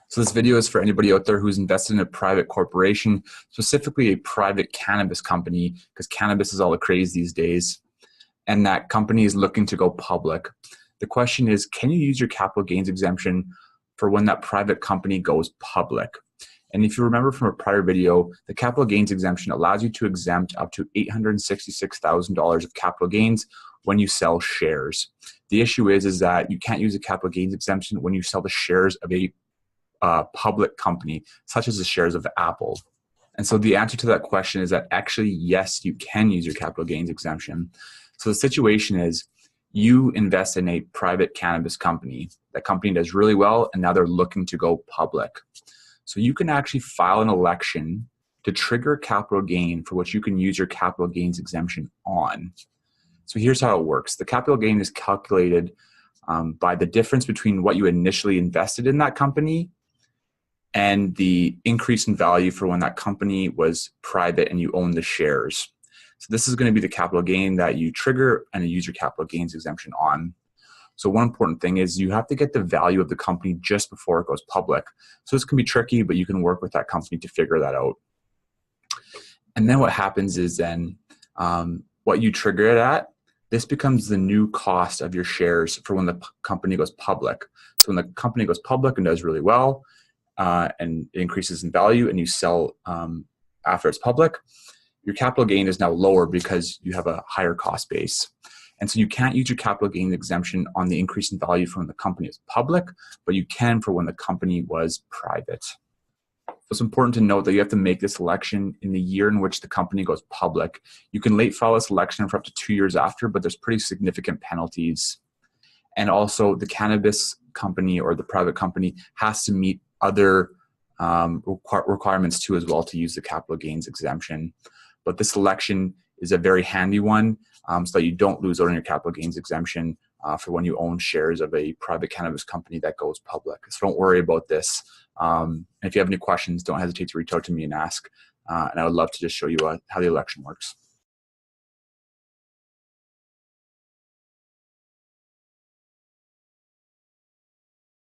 So this video is for anybody out there who's invested in a private corporation, specifically a private cannabis company, because cannabis is all the craze these days, and that company is looking to go public. The question is, can you use your capital gains exemption for when that private company goes public? And if you remember from a prior video, the capital gains exemption allows you to exempt up to $866,000 of capital gains when you sell shares. The issue is that you can't use a capital gains exemption when you sell the shares of a public company, such as the shares of Apple. And so the answer to that question is that actually, yes, you can use your capital gains exemption. So the situation is you invest in a private cannabis company. That company does really well, and now they're looking to go public. So you can actually file an election to trigger a capital gain for which you can use your capital gains exemption on. So here's how it works. The capital gain is calculated by the difference between what you initially invested in that company and the increase in value for when that company was private and you own the shares. So this is going to be the capital gain that you trigger and use your capital gains exemption on. So one important thing is you have to get the value of the company just before it goes public. So this can be tricky, but you can work with that company to figure that out. And then what happens is then what you trigger it at, this becomes the new cost of your shares for when the company goes public. So when the company goes public and does really well, and it increases in value and you sell after it's public, your capital gain is now lower because you have a higher cost base. And so you can't use your capital gain exemption on the increase in value from when the company is public, but you can for when the company was private. So it's important to note that you have to make this election in the year in which the company goes public. You can late file this election for up to 2 years after, but there's pretty significant penalties. And also the cannabis company or the private company has to meet other requirements too as well to use the capital gains exemption. But this election is a very handy one so that you don't lose out on your capital gains exemption for when you own shares of a private cannabis company that goes public. So don't worry about this. And if you have any questions, don't hesitate to reach out to me and ask. And I would love to just show you how the election works.